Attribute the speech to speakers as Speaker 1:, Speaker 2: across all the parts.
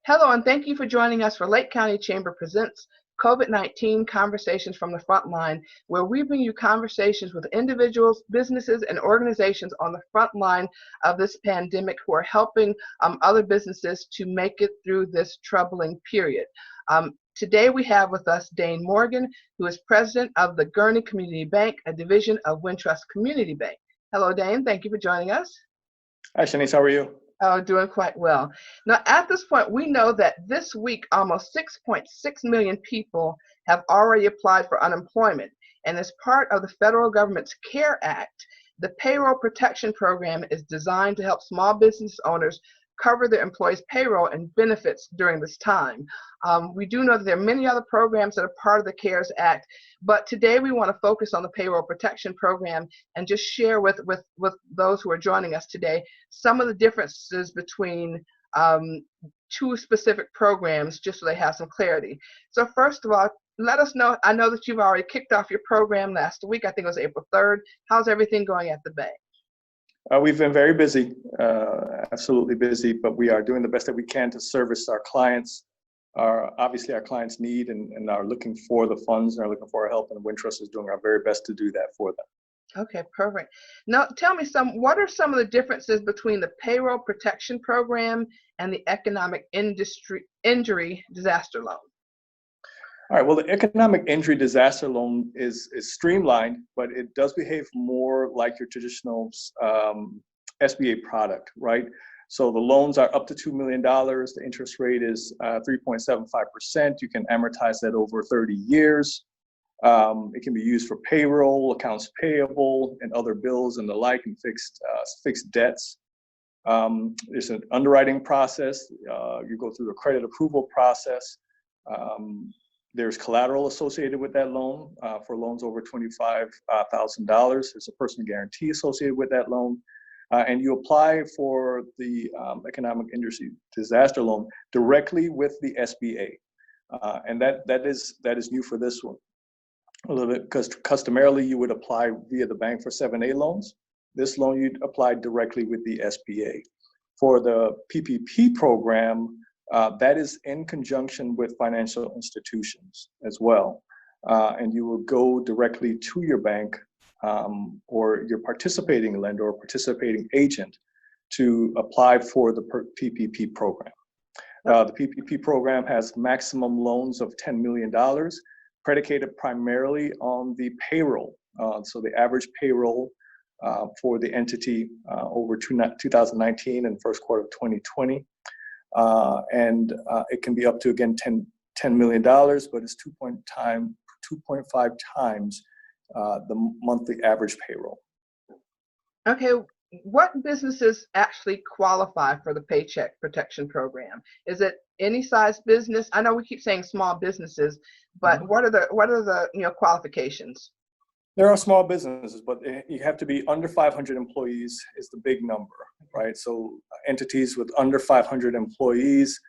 Speaker 1: Hello, and thank you for joining us for Lake County Chamber Presents COVID-19 Conversations from the Frontline, where we bring you conversations with individuals, businesses, and organizations on the front line of this pandemic who are helping other businesses to make it through this troubling period. Today we have with us Dane Morgan, who is president of the Gurnee Community Bank, a division of Wintrust Community Bank. Hello, Dane. Thank you for joining us.
Speaker 2: Hi, Shaunese. How are you?
Speaker 1: Oh, doing quite well. Now, at this point, we know that this week, almost 6.6 million people have already applied for unemployment. And as part of the federal government's CARE Act, the Payroll Protection Program is designed to help small business owners cover their employees' payroll and benefits during this time. We do know that there are many other programs that are part of the CARES Act, but today we want to focus on the Payroll Protection Program and just share with those who are joining us today some of the differences between two specific programs, just so they have some clarity. So first of all, let us know, I know that you've already kicked off your program last week, I think it was April 3rd. How's everything going at the bank?
Speaker 2: We've been very busy, absolutely busy, but we are doing the best that we can to service our clients. Obviously, our clients need and are looking for the funds and are looking for our help, and Wintrust is doing our very best to do that for them.
Speaker 1: Okay, perfect. Now, tell me what are some of the differences between the Payroll Protection Program and the Economic Injury Disaster Loan?
Speaker 2: All right, well, the Economic Injury Disaster Loan is streamlined, but it does behave more like your traditional SBA product, right? So the loans are up to $2 million. The interest rate is 3.75%. You can amortize that over 30 years. It can be used for payroll, accounts payable, and other bills and the like, and fixed debts. There's an underwriting process. You go through a credit approval process. There's collateral associated with that loan for loans over $25,000. There's a personal guarantee associated with that loan. And you apply for the Economic Injury Disaster Loan directly with the SBA. And that is new for this one a little bit, because customarily you would apply via the bank for 7A loans. This loan you'd apply directly with the SBA. For the PPP program, that is in conjunction with financial institutions as well. And you will go directly to your bank or your participating lender or participating agent to apply for the PPP program. The PPP program has maximum loans of $10 million, predicated primarily on the payroll. So the average payroll for the entity over 2019 and first quarter of 2020. And it can be up to, again, $10 million, but it's 2.5 times the monthly average payroll.
Speaker 1: Okay, what businesses actually qualify for the Paycheck Protection Program? Is it any size business? I know we keep saying small businesses, but what are the qualifications?
Speaker 2: There are small businesses, but you have to be under 500 employees is the big number, right? So entities with under 500 employees,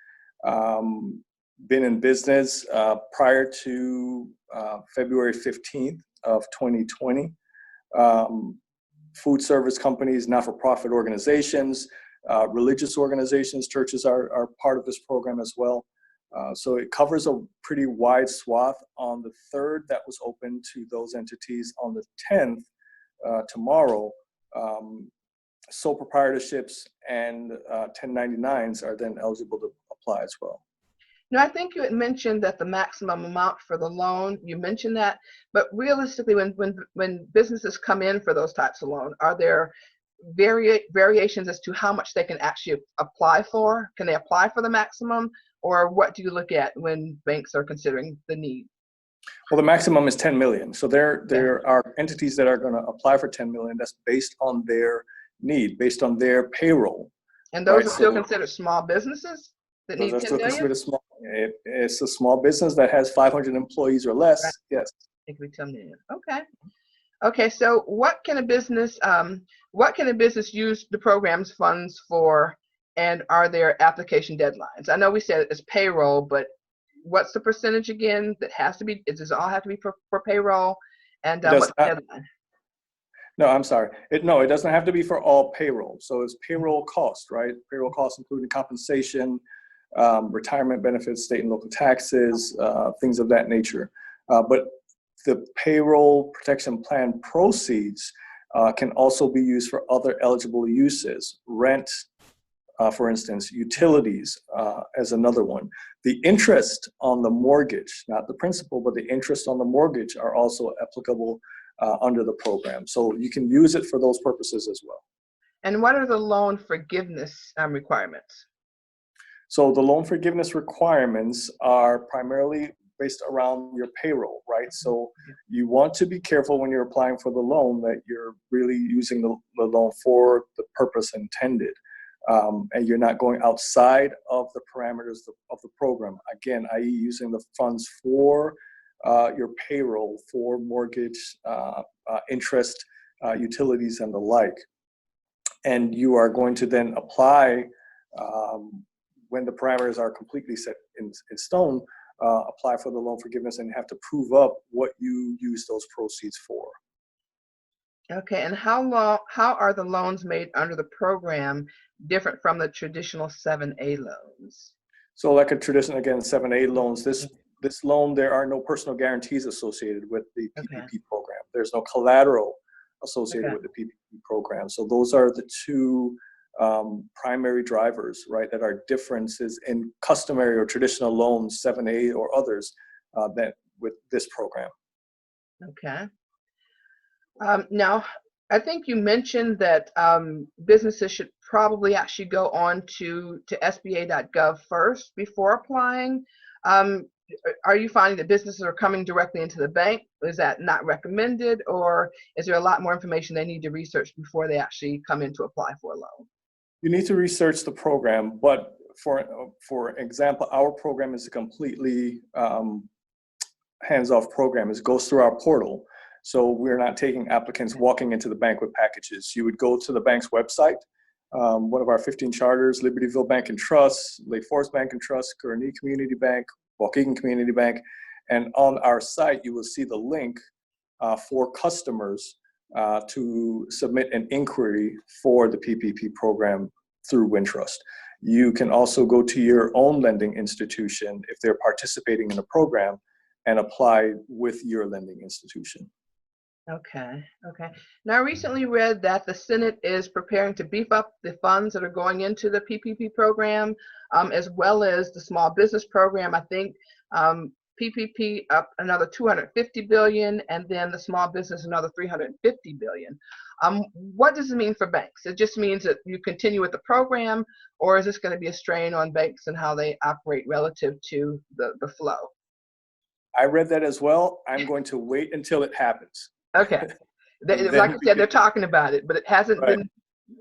Speaker 2: been in business prior to February 15th of 2020. Food service companies, not-for-profit organizations, religious organizations, churches are part of this program as well. So it covers a pretty wide swath. On the 3rd, that was open to those entities. On the 10th, tomorrow, sole proprietorships and 1099s are then eligible to apply as well.
Speaker 1: Now, I think you had mentioned that the maximum amount for the loan, you mentioned that, but realistically, when businesses come in for those types of loan, are there variations as to how much they can actually apply for? Can they apply for the maximum? Or what do you look at when banks are considering the need?
Speaker 2: Well, the maximum is 10 million. So there are entities that are going to apply for 10 million. That's based on their need, based on their payroll.
Speaker 1: And those are still considered small businesses that need 10 million? Those are still considered
Speaker 2: small. It's a small business that has 500 employees or less. Right. Yes.
Speaker 1: It could be 10 million. Okay. Okay. So what can a business use the program's funds for? And are there application deadlines? I know we said it's payroll, but what's the percentage again that has to be? Does it all have to be for payroll? And what's the deadline?
Speaker 2: No, I'm sorry. It doesn't have to be for all payroll. So it's payroll cost, right? Payroll costs including compensation, retirement benefits, state and local taxes, things of that nature. But the payroll protection plan proceeds can also be used for other eligible uses. Rent, for instance, utilities as another one. The interest on the mortgage, not the principal, but the interest on the mortgage are also applicable under the program. So you can use it for those purposes as well.
Speaker 1: And what are the loan forgiveness requirements?
Speaker 2: So the loan forgiveness requirements are primarily based around your payroll, right? So you want to be careful when you're applying for the loan that you're really using the loan for the purpose intended. And you're not going outside of the parameters of the program. Again, i.e. using the funds for your payroll, for mortgage, interest, utilities, and the like. And you are going to then apply, when the parameters are completely set in stone, apply for the loan forgiveness and have to prove up what you use those proceeds for.
Speaker 1: Okay, and how are the loans made under the program different from the traditional 7A loans?
Speaker 2: So like a traditional, again, 7A loans, this loan, there are no personal guarantees associated with the PPP program. There's no collateral associated with the PPP program. So those are the two primary drivers, right, that are differences in customary or traditional loans, 7A or others, that with this program.
Speaker 1: Okay. Now, I think you mentioned that businesses should probably actually go on to SBA.gov first before applying. Are you finding that businesses are coming directly into the bank? Is that not recommended, or is there a lot more information they need to research before they actually come in to apply for a loan?
Speaker 2: You need to research the program, but for example, our program is a completely hands-off program. It goes through our portal. So we're not taking applicants walking into the bank with packages. You would go to the bank's website, one of our 15 charters, Libertyville Bank and Trust, Lake Forest Bank and Trust, Gurnee Community Bank, Waukegan Community Bank, and on our site you will see the link for customers to submit an inquiry for the PPP program through Wintrust. You can also go to your own lending institution if they're participating in the program and apply with your lending institution.
Speaker 1: Okay. Now, I recently read that the Senate is preparing to beef up the funds that are going into the PPP program, as well as the small business program. I think PPP up another $250 billion, and then the small business another $350 billion. What does it mean for banks? It just means that you continue with the program, or is this going to be a strain on banks and how they operate relative to the flow?
Speaker 2: I read that as well. I'm going to wait until it happens.
Speaker 1: Okay. Like I said, they're talking about it, but it hasn't been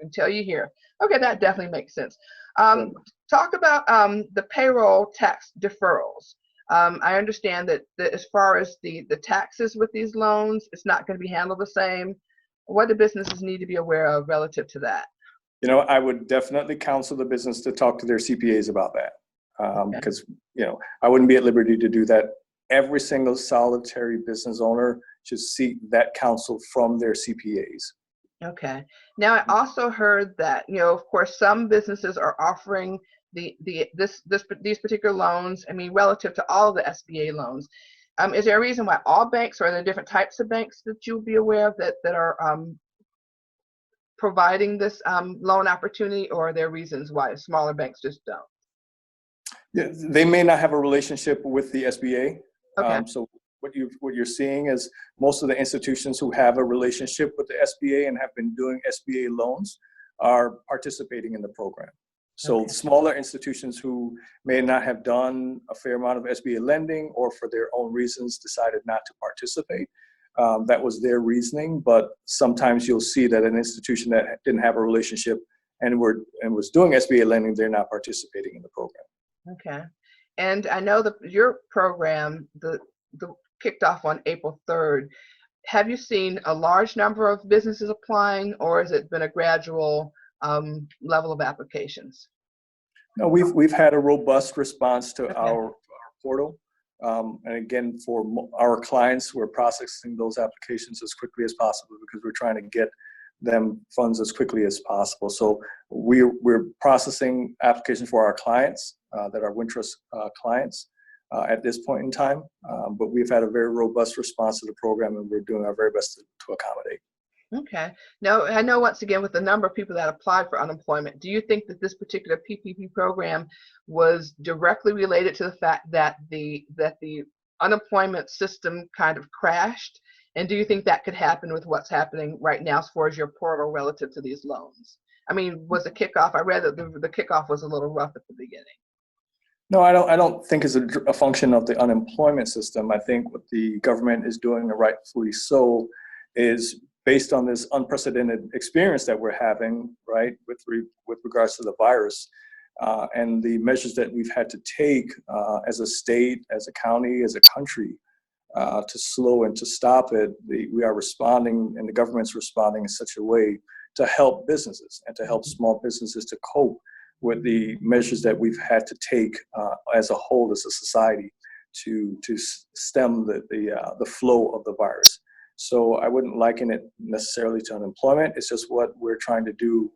Speaker 1: until you hear. Okay, that definitely makes sense. Talk about the payroll tax deferrals. I understand that as far as the taxes with these loans, it's not going to be handled the same. What do businesses need to be aware of relative to that?
Speaker 2: You know, I would definitely counsel the business to talk to their CPAs about that, because you know, I wouldn't be at liberty to do that. Every single solitary business owner should seek that counsel from their CPAs. Okay.
Speaker 1: Now, I also heard that, you know, of course, some businesses are offering these particular loans. I mean, relative to all of the SBA loans. Is there a reason why all banks, or are there different types of banks that you'll be aware of that are providing this loan opportunity, or are there reasons why smaller banks just don't?
Speaker 2: Yeah, they may not have a relationship with the SBA.
Speaker 1: Okay.
Speaker 2: So what you're seeing is most of the institutions who have a relationship with the SBA and have been doing SBA loans are participating in the program. So smaller institutions who may not have done a fair amount of SBA lending, or for their own reasons decided not to participate, that was their reasoning. But sometimes you'll see that an institution that didn't have a relationship and was doing SBA lending, they're not participating in the program.
Speaker 1: Okay. And I know that your program, the kicked off on April 3rd. Have you seen a large number of businesses applying, or has it been a gradual level of applications?
Speaker 2: No, we've had a robust response to our portal. And again, for our clients, we're processing those applications as quickly as possible because we're trying to get them funds as quickly as possible. So we're processing applications for our clients that are Wintrust clients at this point in time. But we've had a very robust response to the program, and we're doing our very best to accommodate.
Speaker 1: Okay. Now, I know once again with the number of people that applied for unemployment, do you think that this particular PPP program was directly related to the fact that the unemployment system kind of crashed? And do you think that could happen with what's happening right now as far as your portal relative to these loans? I mean, was the kickoff, I read that the kickoff was a little rough at the beginning.
Speaker 2: No, I don't think it's a function of the unemployment system. I think what the government is doing, and rightfully so, is based on this unprecedented experience that we're having, right, with regards to the virus, and the measures that we've had to take as a state, as a county, as a country, to slow and to stop it. We are responding, and the government's responding in such a way to help businesses and to help small businesses to cope with the measures that we've had to take as a whole, as a society, to stem the flow of the virus. So I wouldn't liken it necessarily to unemployment. It's just what we're trying to do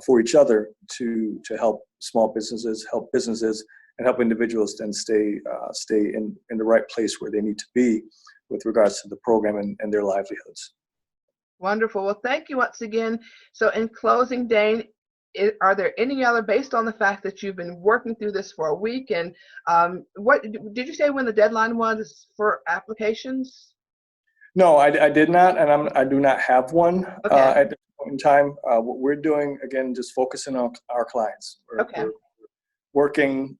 Speaker 2: for each other to help small businesses, and help individuals then stay in the right place where they need to be with regards to the program and their livelihoods.
Speaker 1: Wonderful. Well, thank you once again. So in closing, Dane, are there any other, based on the fact that you've been working through this for a week, and what did you say when the deadline was for applications?
Speaker 2: No, I did not, and I do not have one at this point in time. What we're doing, again, just focusing on our clients. We're working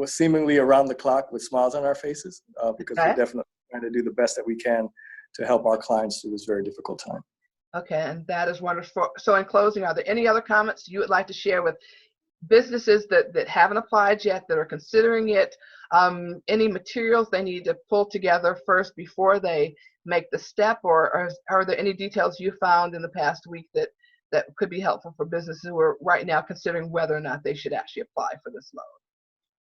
Speaker 2: seemingly around the clock with smiles on our faces because we're definitely trying to do the best that we can to help our clients through this very difficult time. Okay,
Speaker 1: and that is wonderful. So in closing, are there any other comments you would like to share with businesses that haven't applied yet, that are considering it? Any materials they need to pull together first before they make the step, or are there any details you found in the past week that could be helpful for businesses who are right now considering whether or not they should actually apply for this loan?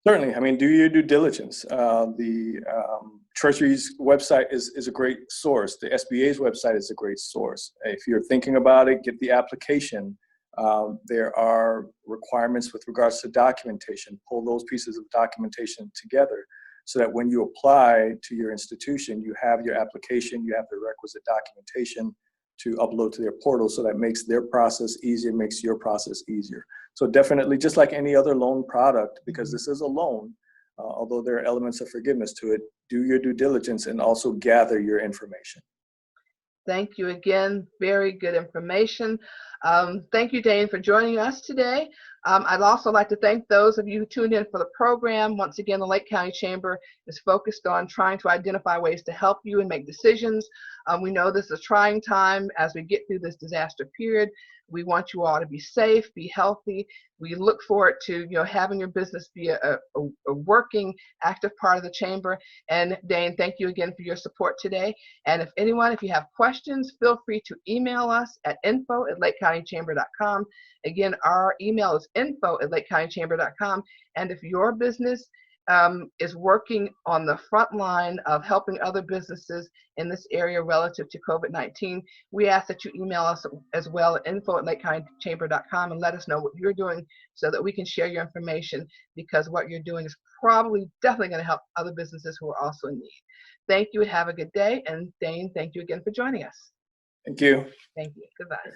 Speaker 2: Certainly. I mean, do your due diligence. The Treasury's website is a great source. The SBA's website is a great source. If you're thinking about it, get the application. There are requirements with regards to documentation. Pull those pieces of documentation together so that when you apply to your institution, you have your application, you have the requisite documentation to upload to their portal, so that makes their process easier, makes your process easier. So definitely, just like any other loan product, because this is a loan, although there are elements of forgiveness to it, do your due diligence and also gather your information.
Speaker 1: Thank you again. Very good information. Thank you, Dane, for joining us today. I'd also like to thank those of you who tuned in for the program. Once again, the Lake County Chamber is focused on trying to identify ways to help you and make decisions. We know this is a trying time as we get through this disaster period. We want you all to be safe, be healthy. We look forward to having your business be a working, active part of the chamber. And Dane, thank you again for your support today. And if you have questions, feel free to email us at info@lakecountychamber.com. Again, our email is info@lakecountychamber.com. And if your business is working on the front line of helping other businesses in this area relative to COVID-19, we ask that you email us as well at info@lakecountychamber.com and let us know what you're doing so that we can share your information, because what you're doing is definitely going to help other businesses who are also in need. Thank you. Have a good day. And Dane, thank you again for joining us.
Speaker 2: Thank you.
Speaker 1: Thank you. Goodbye.